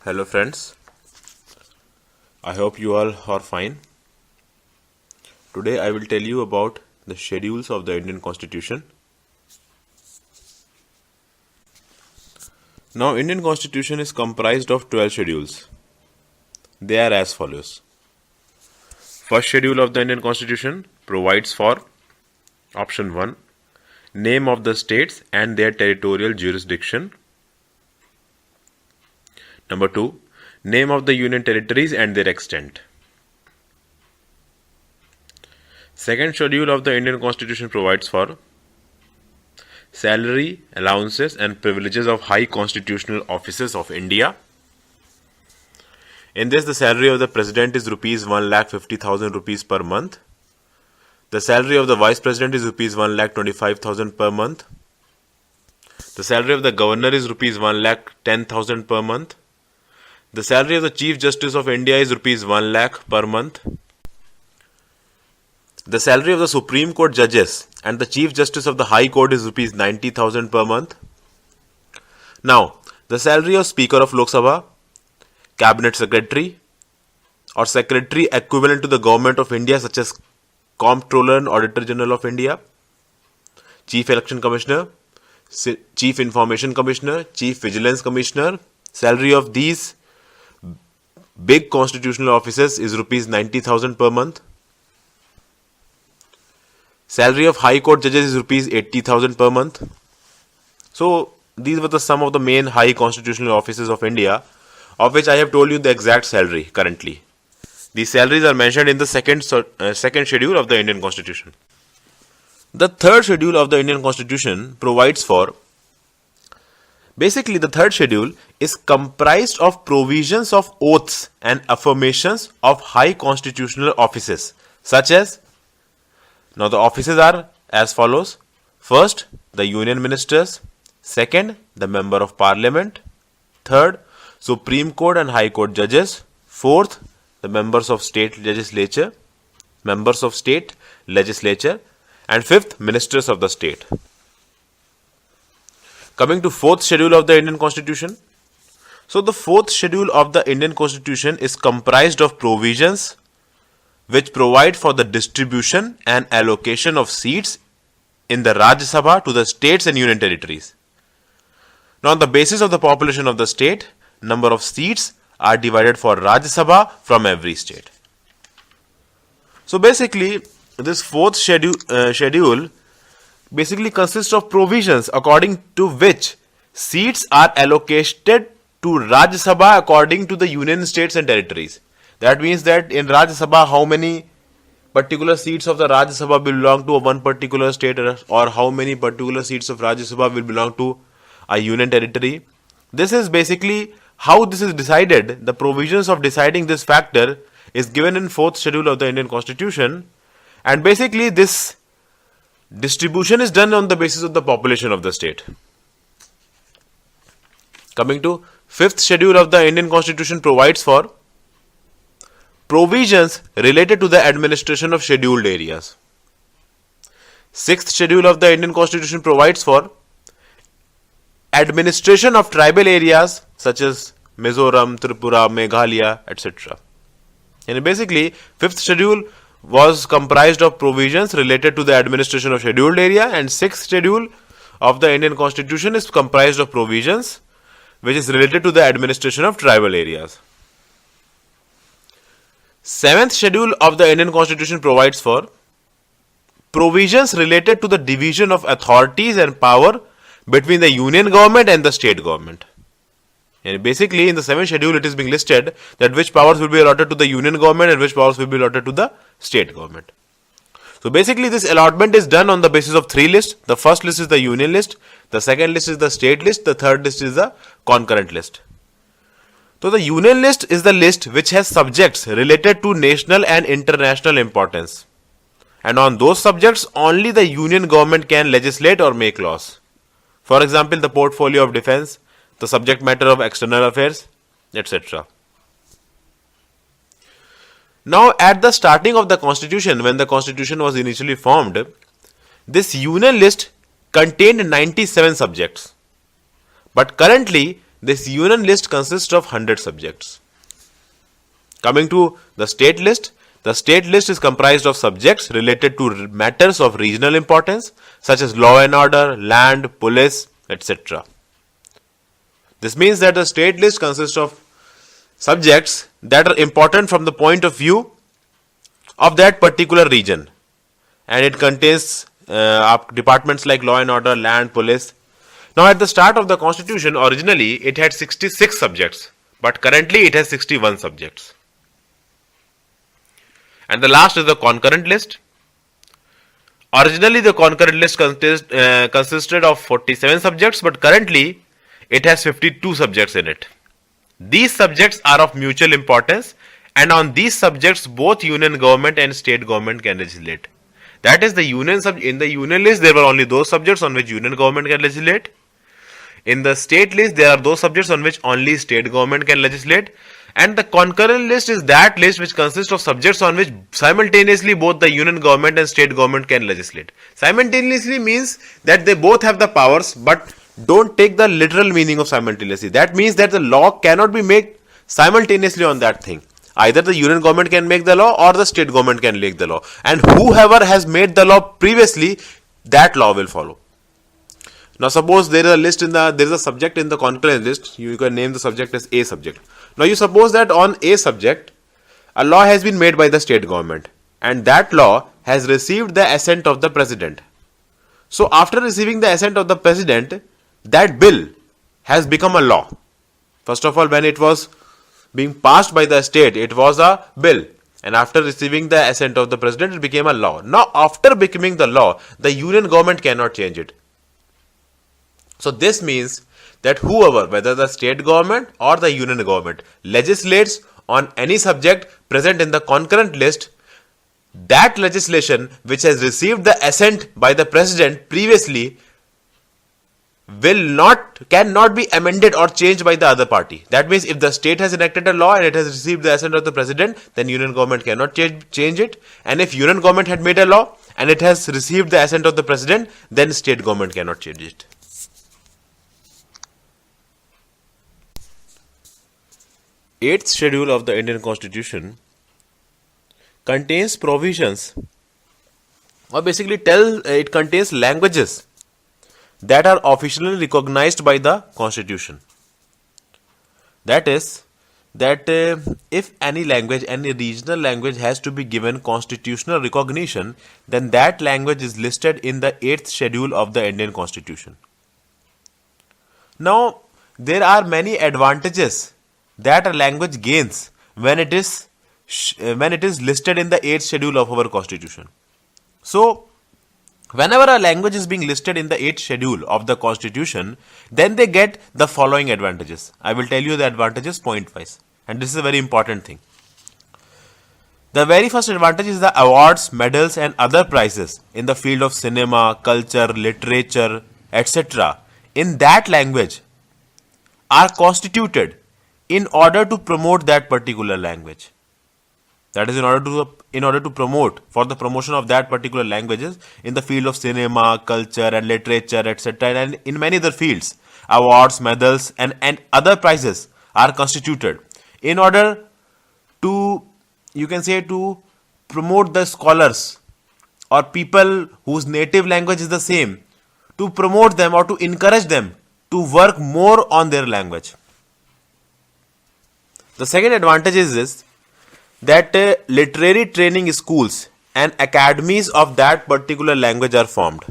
Hello friends, I hope you all are fine. Today I will tell you about the schedules of the Indian Constitution. Now Indian Constitution is comprised of 12 schedules. They are as follows. First schedule of the Indian Constitution provides for option 1, name of the states and their territorial jurisdiction. Number 2, name of the union territories and their extent. Second schedule of the Indian Constitution provides for salary, allowances and privileges of high constitutional officers of India. In this, the salary of the President is rupees 1,50,000 rupees per month. The salary of the Vice President is rupees 1,25,000 per month. The salary of the Governor is rupees 1,10,000 per month. The salary of the Chief Justice of India is rupees 1 lakh per month. The salary of the Supreme Court judges and the Chief Justice of the High Court is rupees 90,000 per month. Now, the salary of Speaker of Lok Sabha, Cabinet Secretary or Secretary equivalent to the Government of India such as Comptroller and Auditor General of India, Chief Election Commissioner, Chief Information Commissioner, Chief Vigilance Commissioner, salary of these big constitutional officers is rupees 90,000 per month. Salary of High Court judges is rupees 80,000 per month. So these were some of the main high constitutional officers of India, of which I have told you the exact salary currently. These salaries are mentioned in the second schedule of the Indian Constitution. The third schedule of the Indian Constitution provides for, basically the third schedule is comprised of provisions of oaths and affirmations of high constitutional offices such as, now the offices are as follows. First, the Union Ministers. Second, the Member of Parliament. Third, Supreme Court and High Court judges. Fourth, the members of state legislature. And fifth, ministers of the state. Coming to fourth schedule of the Indian Constitution. So the fourth schedule of the Indian Constitution is comprised of provisions which provide for the distribution and allocation of seats in the Rajya Sabha to the states and union territories. Now on the basis of the population of the state, number of seats are divided for Rajya Sabha from every state. So basically this fourth schedule basically consists of provisions according to which seats are allocated to Rajya Sabha according to the union states and territories. That means that in Rajya Sabha, how many particular seats of the Rajya Sabha will belong to one particular state, or how many particular seats of Rajya Sabha will belong to a union territory. This is basically how this is decided. The provisions of deciding this factor is given in fourth schedule of the Indian Constitution, and basically this distribution is done on the basis of the population of the state. Coming to fifth schedule of the Indian Constitution provides for provisions related to the administration of scheduled areas. Sixth schedule of the Indian Constitution provides for administration of tribal areas such as Mizoram, Tripura, Meghalaya, etc. And basically, fifth schedule was comprised of provisions related to the administration of scheduled area, and sixth schedule of the Indian Constitution is comprised of provisions which is related to the administration of tribal areas. Seventh schedule of the Indian Constitution provides for provisions related to the division of authorities and power between the union government and the state government. And basically in the seventh schedule it is being listed that which powers will be allotted to the union government and which powers will be allotted to the state government. So basically this allotment is done on the basis of three lists. The first list is the union list, the second list is the state list, the third list is the concurrent list. So the union list is the list which has subjects related to national and international importance. And on those subjects only the union government can legislate or make laws. For example, the portfolio of defense, the subject matter of external affairs, etc. Now at the starting of the Constitution, when the Constitution was initially formed, this union list contained 97 subjects. But currently, this union list consists of 100 subjects. Coming to the state list is comprised of subjects related to matters of regional importance such as law and order, land, police, etc. This means that the state list consists of subjects that are important from the point of view of that particular region, and it contains departments like law and order, land, police. Now, at the start of the constitution, originally it had 66 subjects, but currently it has 61 subjects. And the last is the concurrent list. Originally, the concurrent list consisted of 47 subjects, but currently it has 52 subjects in it. These subjects are of mutual importance, and on these subjects, both union government and state government can legislate. That is, in the union list, there were only those subjects on which union government can legislate. In the state list, there are those subjects on which only state government can legislate. And the concurrent list is that list which consists of subjects on which simultaneously both the union government and state government can legislate. Simultaneously means that they both have the powers, but don't take the literal meaning of simultaneously. That means that the law cannot be made simultaneously on that thing. Either the union government can make the law or the state government can make the law. And whoever has made the law previously, that law will follow. Now suppose there is a subject in the concurrent list. You can name the subject as A subject. Now you suppose that on A subject, a law has been made by the state government, and that law has received the assent of the president. So after receiving the assent of the president, that bill has become a law. First of all, when it was being passed by the state, it was a bill. And after receiving the assent of the president, it became a law. Now after becoming the law, the union government cannot change it. So this means that whoever, whether the state government or the union government, legislates on any subject present in the concurrent list, that legislation which has received the assent by the president previously cannot be amended or changed by the other party. That means if the state has enacted a law and it has received the assent of the president, then union government cannot change it. And if union government had made a law and it has received the assent of the president, then state government cannot change it. Eighth schedule of the Indian Constitution contains provisions, or basically it contains languages that are officially recognized by the Constitution. That is, if any regional language has to be given constitutional recognition, then that language is listed in the 8th schedule of the Indian Constitution. Now, there are many advantages that a language gains when it is listed in the 8th schedule of our Constitution. So, whenever a language is being listed in the 8th schedule of the Constitution, then they get the following advantages. I will tell you the advantages point-wise, and this is a very important thing. The very first advantage is the awards, medals and other prizes in the field of cinema, culture, literature, etc. in that language are constituted in order to promote that particular language. That is, in order to promote, for the promotion of that particular languages in the field of cinema, culture and literature, etc. and in many other fields, awards, medals and other prizes are constituted in order to, you can say, to promote the scholars or people whose native language is the same, to promote them or to encourage them to work more on their language. The second advantage is this, that literary training schools and academies of that particular language are formed,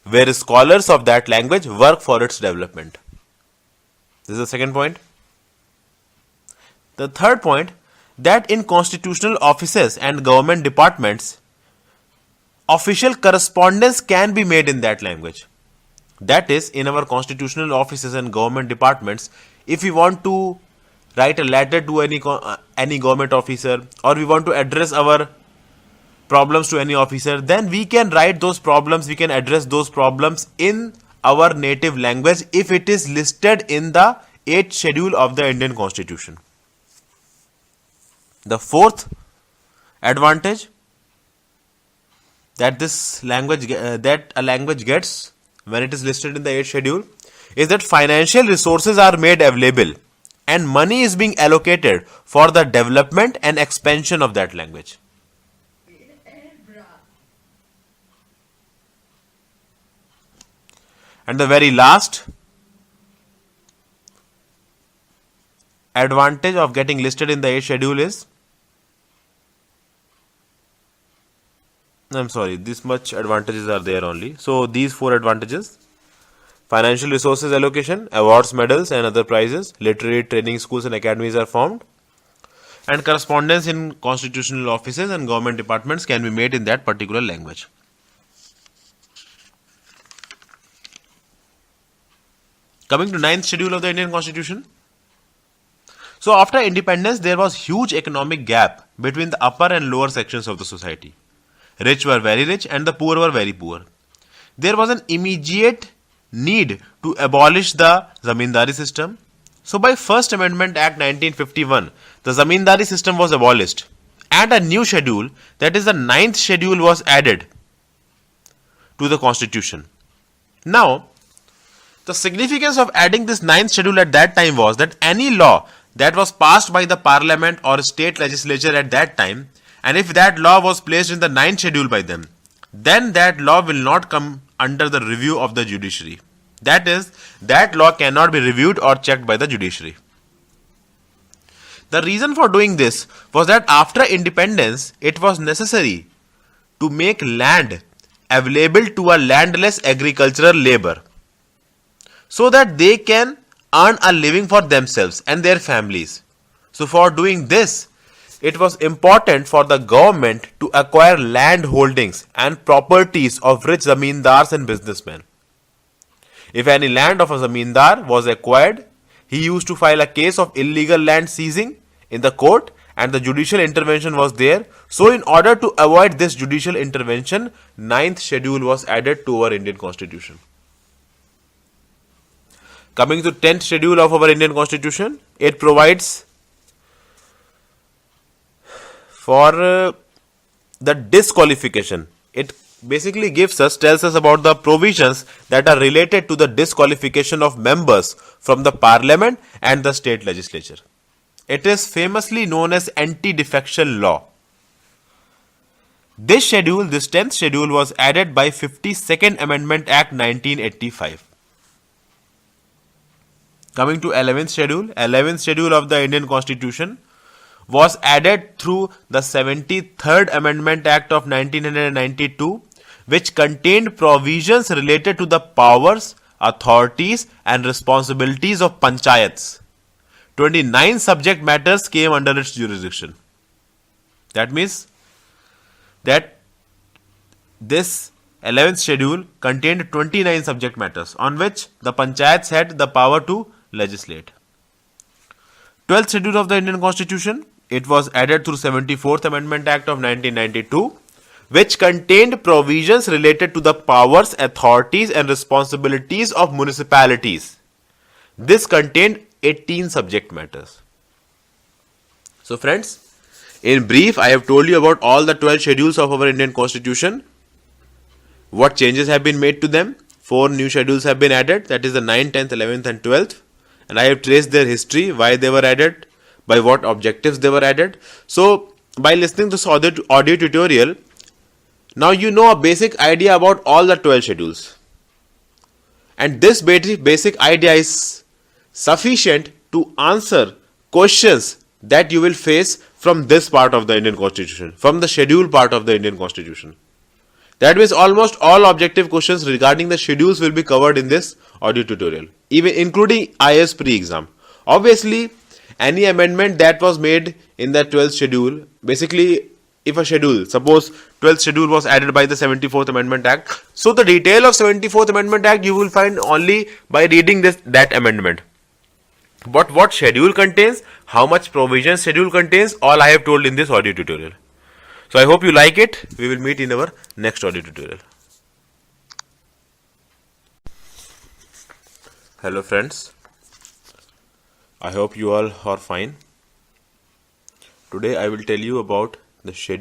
where scholars of that language work for its development. This is the second point. The third point, that in constitutional offices and government departments, official correspondence can be made in that language. That is, in our constitutional offices and government departments, if we want to write a letter to any government officer, or we want to address our problems to any officer, then we can write those problems, we can address those problems in our native language if it is listed in the 8th schedule of the Indian Constitution. The fourth advantage that a language gets when it is listed in the 8th schedule is that financial resources are made available and money is being allocated for the development and expansion of that language. And the very last advantage of getting listed in the 8th schedule is, I'm sorry, this much advantages are there only. So these 4 advantages: financial resources allocation, awards, medals and other prizes, literary training schools and academies are formed, and correspondence in constitutional offices and government departments can be made in that particular language. Coming to 9th schedule of the Indian Constitution. So after independence, there was huge economic gap between the upper and lower sections of the society. Rich were very rich and the poor were very poor. There was an immediate need to abolish the Zamindari system. So by First Amendment Act 1951, the Zamindari system was abolished and a new schedule, that is the 9th schedule, was added to the constitution. Now, the significance of adding this 9th schedule at that time was that any law that was passed by the parliament or state legislature at that time, and if that law was placed in the 9th schedule by them, then that law will not come under the review of the judiciary. That is, that law cannot be reviewed or checked by the judiciary. The reason for doing this was that after independence, it was necessary to make land available to a landless agricultural labor so that they can earn a living for themselves and their families. So for doing this, it was important for the government to acquire land holdings and properties of rich zamindars and businessmen. If any land of a zamindar was acquired, he used to file a case of illegal land seizing in the court and the judicial intervention was there. So in order to avoid this judicial intervention, 9th schedule was added to our Indian Constitution. Coming to 10th schedule of our Indian Constitution, it provides for the disqualification. It basically tells us about the provisions that are related to the disqualification of members from the parliament and the state legislature. It is famously known as anti-defection law. This schedule, this 10th schedule, was added by 52nd Amendment Act 1985. Coming to 11th schedule of the Indian Constitution was added through the 73rd Amendment Act of 1992, which contained provisions related to the powers, authorities and responsibilities of panchayats. 29 subject matters came under its jurisdiction. That means that this 11th schedule contained 29 subject matters on which the panchayats had the power to legislate. 12th schedule of the Indian Constitution, it was added through 74th Amendment Act of 1992, which contained provisions related to the powers, authorities and responsibilities of municipalities. This contained 18 subject matters. So friends, in brief, I have told you about all the 12 schedules of our Indian Constitution. What changes have been made to them? 4 new schedules have been added, that is the 9th, 10th, 11th and 12th. And I have traced their history, why they were added, by what objectives they were added. So by listening to this audio tutorial, now you know a basic idea about all the 12 schedules. And this basic idea is sufficient to answer questions that you will face from this part of the Indian Constitution, from the schedule part of the Indian Constitution. That means almost all objective questions regarding the schedules will be covered in this audio tutorial, even including IAS pre-exam. Obviously, any amendment that was made in the 12th schedule, basically if a schedule, suppose 12th schedule was added by the 74th Amendment Act, so the detail of 74th Amendment Act you will find only by reading that amendment. But what schedule contains, how much provision schedule contains, all I have told in this audio tutorial. So I hope you like it. We will meet in our next audio tutorial. Hello friends. I hope you all are fine. Today I will tell you about the schedule